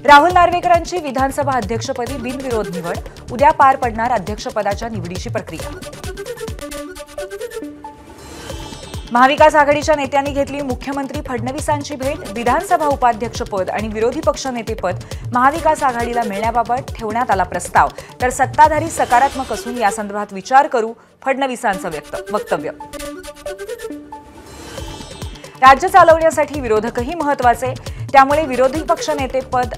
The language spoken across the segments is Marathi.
राहुल नार्वेकरांची विधानसभा अध्यक्षपदी बिनविरोध निवड, उद्या पार पडणार अध्यक्षपदाच्या निवडीची प्रक्रिया। महाविकास आघाडीच्या नेत्यांनी घेतली मुख्यमंत्री फडणवीसांची भेट, विधानसभा उपाध्यक्षपद आणि विरोधी पक्षनेतेपद महाविकास आघाडीला मिळण्याबाबत ठेवण्यात आला प्रस्ताव, तर सत्ताधारी सकारात्मक असून यासंदर्भात विचार करू, फडणवीसांचं वक्तव्य। राज्य चालवण्यासाठी विरोधकही महत्त्वाचे, त्यामुळे विरोधी पक्षनेतेपद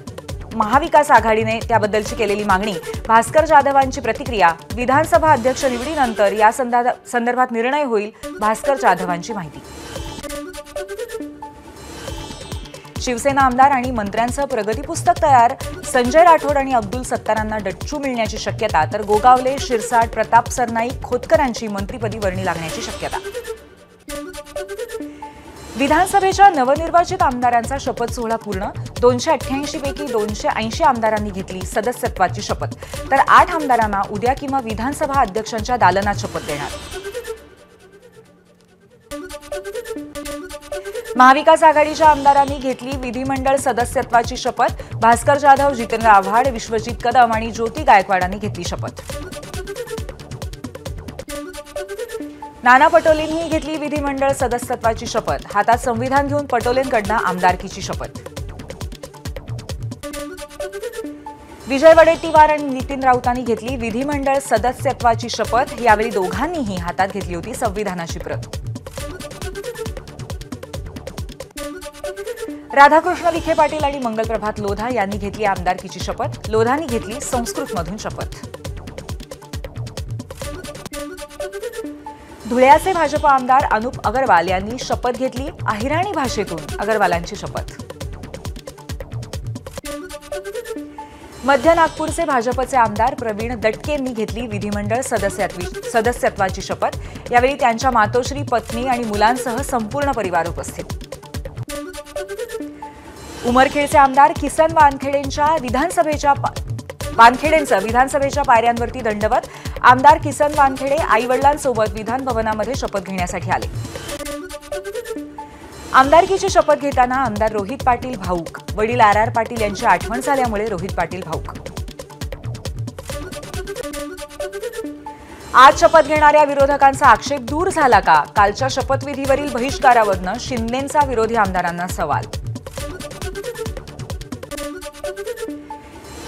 महाविकास आघाडीने त्याबद्दलची केलेली मागणी, भास्कर जाधवांची प्रतिक्रिया, विधानसभा अध्यक्ष निवडीनंतर या संदर्भात निर्णय होईल, भास्कर जाधवांची माहिती। शिवसेना आमदार आणि मंत्र्यांचं प्रगती पुस्तक तयार, संजय राठोड आणि अब्दुल सत्तारांना डच्चू मिळण्याची शक्यता, तर गोगावले, शिरसाट, प्रताप सरनाईक, खोतकरांची मंत्रिपदी वर्णी लागण्याची शक्यता। विधानसभेच्या नवनिर्वाचित आमदारांचा शपथ सोहळा पूर्ण, 288 पैकी 280 आमदारांनी घेतली सदस्यत्वाची शपथ, तर 8 आमदारांना उद्या किंवा विधानसभा अध्यक्षांच्या दालनात शपथ देणार। महाविकास आघाडीच्या आमदारांनी घेतली विधिमंडळ सदस्यत्वाची शपथ, भास्कर जाधव, जितेंद्र आव्हाड, विश्वजित कदम आणि ज्योती गायकवाडांनी घेतली शपथ। नाना पटोलेंनी घेतली विधिमंडळ सदस्यत्वाची शपथ, हातात संविधान घेऊन पटोलेंकडनं आमदारकीची शपथ। विजय वडेट्टीवार आणि नितीन राऊतांनी घेतली विधिमंडळ सदस्यत्वाची शपथ, यावेळी दोघांनीही हातात घेतली होती संविधानाची प्रत। राधाकृष्ण विखे पाटील आणि मंगलप्रभात लोधा यांनी घेतली आमदारकीची शपथ, लोधांनी घेतली संस्कृतमधून शपथ। धुळ्याचे भाजप आमदार अनुप अग्रवाल यांनी शपथ घेतली अहिराणी भाषेतून अग्रवालांची शपथ। मध्य नागपूरचे भाजपचे आमदार प्रवीण दटकेंनी घेतली विधिमंडळ सदस्यत्वाची शपथ, यावेळी त्यांच्या मातोश्री, पत्नी आणि मुलांसह संपूर्ण परिवार उपस्थित। उमरखेडचे आमदार किसन वानखेडेंचं विधानसभेच्या पायऱ्यांवरती दंडवत, आमदार किसन वानखेडे आईवडिलांसोबत विधान भवनामध्ये शपथ घेण्यासाठी आले। आमदारकीची शपथ घेताना आमदार रोहित पाटील भाऊक, वडील RR पाटील यांची आठवण झाल्यामुळे रोहित पाटील भाऊक। आज शपथ घेणाऱ्या विरोधकांचा आक्षेप दूर झाला का? कालच्या शपथविधीवरील बहिष्कारावरून शिंदेंचा विरोधी आमदारांना सवाल।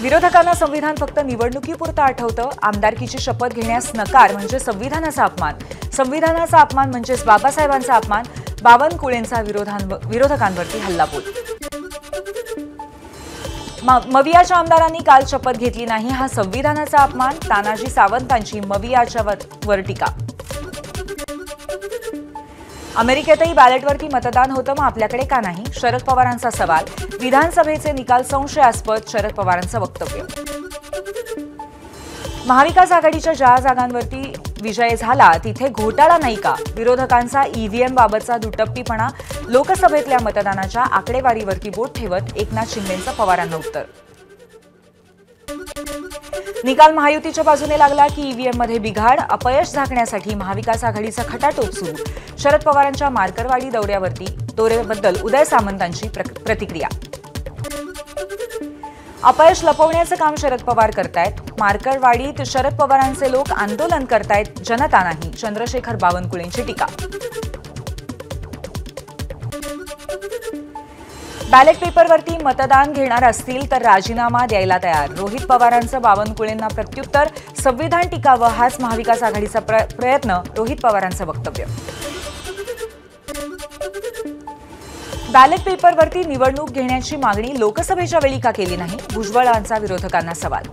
विरोधकांना संविधान फक्त निवडणुकीपुरतं आठवतं, आमदारकीची शपथ घेण्यास नकार म्हणजे संविधानाचा अपमान, संविधानाचा अपमान म्हणजेच बाबासाहेबांचा अपमान, बावनकुळेंचा विरोधकांवरती हल्लाबोल। मवियाच्या आमदारांनी काल शपथ घेतली नाही, हा संविधानाचा अपमान, तानाजी सावंतांची मवियाच्या वर टीका। अमेरिकेतही बॅलेटवरती मतदान होतं, मग आपल्याकडे का नाही? शरद पवारांचा सवाल, विधानसभेचे निकाल संशयास्पद, शरद पवारांचं वक्तव्य। महाविकास आघाडीच्या ज्या जागांवरती विजय झाला तिथे घोटाळा नाही का? विरोधकांचा EVM बाबतचा दुटप्पीपणा, लोकसभेतल्या मतदानाच्या आकडेवारीवरती बोट ठेवत एकनाथ शिंदेंचं पवारांना उत्तर। निकाल महायुतीच्या बाजूने लागला की EVM मध्ये बिघाड, अपयश झाकण्यासाठी महाविकास आघाडीचा खटाटोप सुरू, शरद पवारांच्या मार्करवाडी दौऱ्याबद्दल उदय सामंतांची प्रतिक्रिया। अपयश लपवण्याचं काम शरद पवार करतायत, मार्करवाडीत शरद पवारांचे लोक आंदोलन करतायत, जनता नाही, चंद्रशेखर बावनकुळेंची टीका। बॅलेट पेपरवरती मतदान घेणार असतील तर राजीनामा द्यायला तयार, रोहित पवारांचं बावनकुळेंना प्रत्युत्तर, संविधान टिकावं हाच महाविकास आघाडीचा प्रयत्न, रोहित पवारांचं वक्तव्य। बॅलेट पेपरवरती निवडणूक घेण्याची मागणी लोकसभेच्या वेळी का केली नाही? भुजबळांचा विरोधकांना सवाल।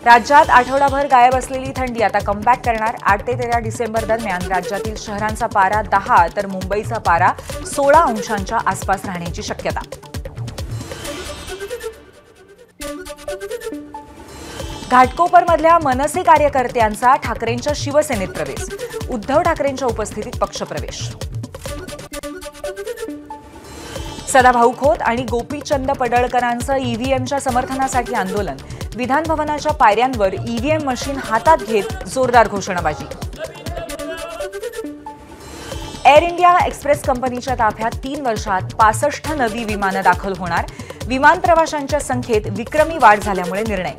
राज्यात आठवडाभर गायब असलेली थंडी आता कमबॅक करणार, 8 ते 13 डिसेंबर दरम्यान राज्यातील शहरांचा पारा 10 तर मुंबईचा पारा 16 अंशांच्या आसपास राहण्याची शक्यता। घाटकोपरमधल्या मनसे कार्यकर्त्यांचा ठाकरेंच्या शिवसेनेत प्रवेश, उद्धव ठाकरेंच्या उपस्थितीत पक्षप्रवेश। सदाभाऊ खोत आणि गोपीचंद पडळकरांचं EVMच्या समर्थनासाठी आंदोलन, विधान भवनाच्या पायऱ्यांवर EVM मशीन हातात घेत जोरदार घोषणाबाजी। एअर इंडिया एक्सप्रेस कंपनीच्या ताफ्यात 3 वर्षात 65 नवी विमानं दाखल होणार. विमान प्रवाशांच्या संख्येत विक्रमी वाढ झाल्यामुळे निर्णय.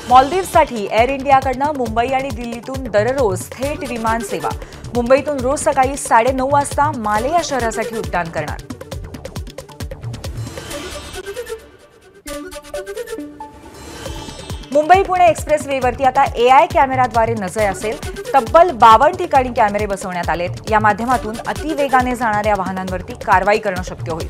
मालदीव्ससाठी एअर इंडियाकडनं मुंबई आणि दिल्लीतून दररोज थेट विमान सेवा. मुंबईतून रोज सकाळी 9:30 वाजता माले या शहरासाठी उड्डाण करणार. मुंबई पुणे एक्सप्रेस वेवरती आता AI कॅमेराद्वारे नजर असेल. तब्बल 52 ठिकाणी कॅमेरे बसवण्यात आलेत. या माध्यमातून अतिवेगाने जाणाऱ्या वाहनांवरती कारवाई करणं शक्य होईल.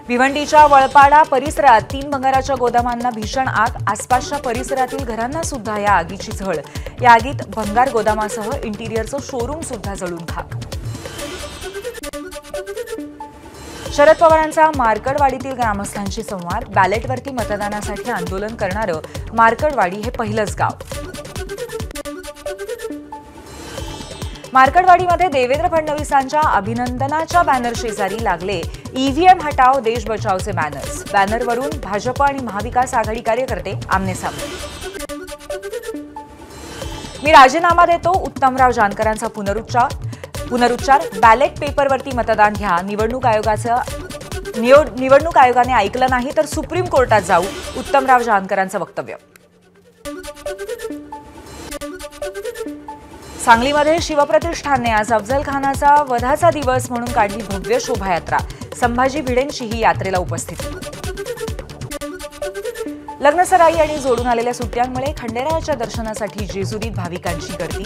भिवंडीच्या वळपाडा परिसरात 3 भंगाराच्या गोदामांना भीषण आग. आसपासच्या परिसरातील घरांना सुद्धा या आगीची झळ. या आगीत भंगार गोदामासह इंटिरियरचं शोरूम सुद्धा जळून खाक. शरद पवारांचा मार्कडवाडीतील ग्रामस्थांशी संवाद. बॅलेटवरती मतदानासाठी आंदोलन करणारं मार्कडवाडी हे पहिलंच गाव. मार्कडवाडीमध्ये देवेंद्र फडणवीसांच्या अभिनंदनाच्या बॅनर शेजारी लागले EVM हटाव देश बचावचे बॅनर्स. बॅनरवरून भाजप आणि महाविकास आघाडी कार्यकर्ते आमनेसामने. मी राजीनामा देतो, उत्तमराव जानकरांचा पुनरुच्चार. बॅलेट पेपरवरती मतदान घ्या. निवडणूक आयोगाने ऐकलं नाही तर सुप्रीम कोर्टात जाऊ, उत्तमराव जानकरांचं वक्तव्य. सांगलीमध्ये शिवप्रतिष्ठानने आज अफजल खानाचा वधाचा दिवस म्हणून काढली भव्य शोभायात्रा. संभाजी भिडेंची ही यात्रेला उपस्थिती. लग्नसराई आणि जोडून आलेल्या सुट्ट्यांमुळे खंडेरायाच्या दर्शनासाठी जेजुरीत भाविकांची गर्दी.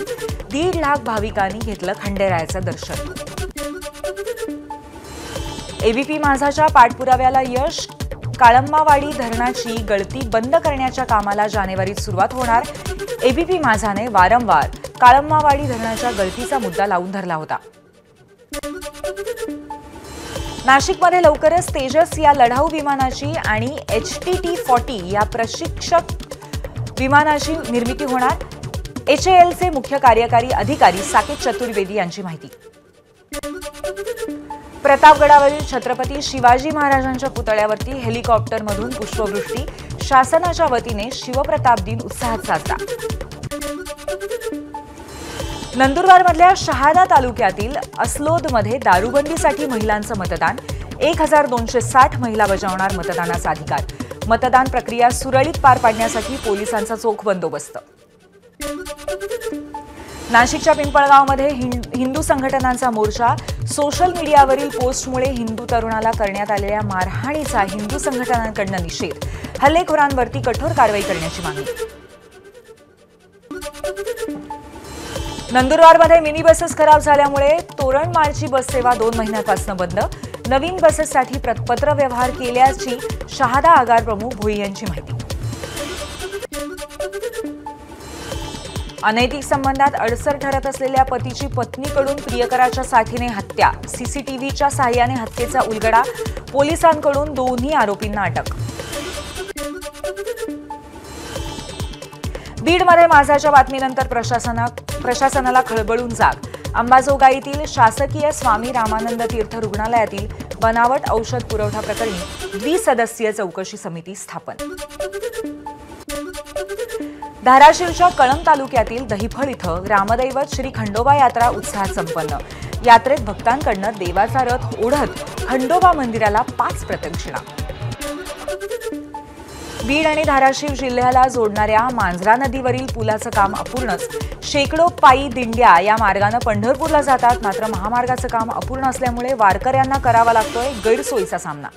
1.5 लाख भाविकांनी घेतलं खंडेरायाचं दर्शन. ABP माझाच्या पाठपुराव्याला यश. काळंबावाडी धरणाची गळती बंद करण्याच्या कामाला जानेवारीत सुरुवात होणार. ABP माझाने वारंवार काळंबावाडी धरणाच्या गळतीचा मुद्दा लावून धरला होता. नाशिकमध्ये लवकरच तेजस या लढाऊ विमानाची आणि HTT-40 या प्रशिक्षक विमानाची निर्मिती होणार. HALचे मुख्य कार्यकारी अधिकारी साकेत चतुर्वेदी यांची माहिती. प्रतापगडावरील छत्रपती शिवाजी महाराजांच्या पुतळ्यावरती हेलिकॉप्टरमधून पुष्पवृष्टी. शासनाच्या वतीने शिवप्रताप दिन उत्साहात साजरा. नंदुरबारमधल्या शहादा तालुक्यातील अस्लोदमध्ये दारूबंदीसाठी महिलांचं मतदान. 1260 महिला बजावणार मतदानाचा अधिकार. मतदान प्रक्रिया सुरळीत पार पाडण्यासाठी पोलिसांचा चोख बंदोबस्त. नाशिकच्या पिंपळगावमध्ये हिंदू संघटनांचा मोर्चा. सोशल मीडियावरील पोस्टमुळे हिंदू तरुणाला करण्यात आलेल्या मारहाणीचा हिंदू संघटनांकडून निषेध. हल्लेखोरांवरती कठोर कारवाई करण्याची मागणी. नंदुरबारमध्ये मिनी बसेस खराब झाल्यामुळे तोरणमाळची बससेवा 2 महिन्यांपासून बंद. नवीन बसेससाठी पत्रव्यवहार केल्याची शहादा आगार प्रमुख भोई यांची माहिती. अनैतिक संबंधात अडसर ठरत असलेल्या पतीची पत्नीकडून प्रियकराच्या साथीने हत्या. CCTVच्या साहाय्याने हत्येचा उलगडा. पोलिसांकडून दोन्ही आरोपींना अटक. बीडमध्ये माझाच्या बातमीनंतर प्रशासनाला खळबळून जाग. अंबाजोगाईतील शासकीय स्वामी रामानंद तीर्थ रुग्णालयातील बनावट औषध पुरवठा प्रकरणी द्विसदस्यीय चौकशी समिती स्थापन. धाराशिवच्या कळंब तालुक्यातील दहिफळ इथं ग्रामदैवत श्री खंडोबा यात्रा उत्साहात संपन्न. यात्रेत भक्तांकडून देवाचा रथ ओढत खंडोबा मंदिराला 5 प्रदक्षिणा. बीड आणि धाराशिव जिल्ह्याला जोडणाऱ्या मांजरा नदीवरील पुलाचं काम अपूर्णच. शेकडो पायी दिंड्या या मार्गाने पंढरपूरला जातात. मात्र महामार्गाचं काम अपूर्ण असल्यामुळे वारकऱ्यांना करावा लागतोय गैरसोयीचा सामना.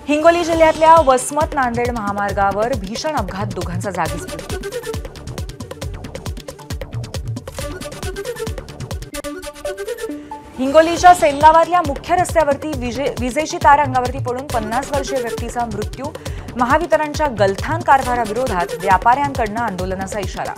हिंगोली जिल्ह्यातल्या वसमत नांदेड महामार्गावर भीषण अपघात. दोघांचा जागीच मृत्यू. हिंगोलीच्या सेनगावातल्या मुख्य रस्त्यावरती विजेची तार अंगावरती पडून 50 वर्षीय व्यक्तीचा मृत्यू. महावितरणच्या गलथान कारभाराविरोधात व्यापाऱ्यांकडून आंदोलनाचा इशारा.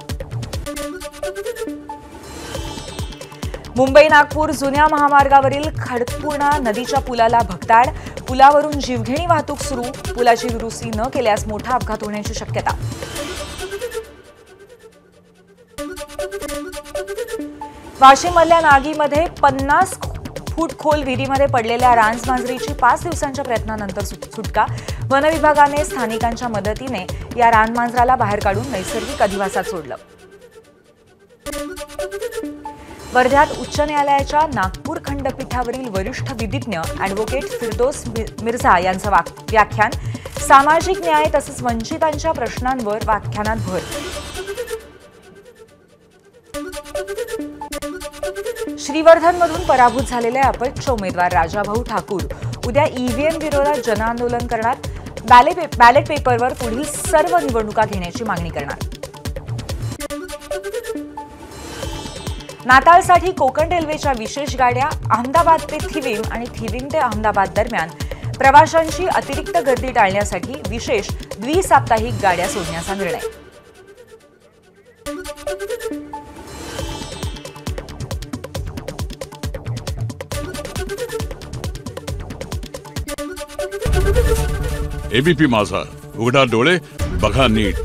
मुंबई नागपूर जुन्या महामार्गावरील खडकपूर्णा नदीच्या पुलाला भगदाड. पुलावरून जीवघेणी वाहतूक सुरू. पुलाची दुरुस्ती न केल्यास मोठा अपघात होण्याची शक्यता. वाशिममधल्या नागीमध्ये 50 फूट खोल विहिरीमध्ये पडलेल्या रांजमांजरीची 5 दिवसांच्या प्रयत्नानंतर सुटका. वन विभागाने स्थानिकांच्या मदतीने या रानमांजराला बाहेर काढून नैसर्गिक अधिवासात सोडलं. वर्ध्यात उच्च न्यायालयाच्या नागपूर खंडपीठावरील वरिष्ठ विधिज्ञ अॅडव्होकेट फिरदौस मिर्झा यांचं व्याख्यान. सामाजिक न्याय तसंच वंचितांच्या प्रश्नांवर व्याख्यानात भर. श्रीवर्धनमधून पराभूत झालेले अपक्ष उमेदवार राजाभाऊ ठाकूर उद्या ईव्हीएम विरोधात जनआंदोलन करणार. बॅलेट पेपरवर पुढील सर्व निवडणुका घेण्याची मागणी करणार. नाताळसाठी कोकण रेल्वेच्या विशेष गाड्या. अहमदाबाद ते थिविम आणि थिविम ते अहमदाबाद दरम्यान प्रवाशांची अतिरिक्त गर्दी टाळण्यासाठी विशेष द्विसाप्ताहिक गाड्या सोडण्याचा निर्णय. एबीपी माझा, उघडा डोळे बघा नीट.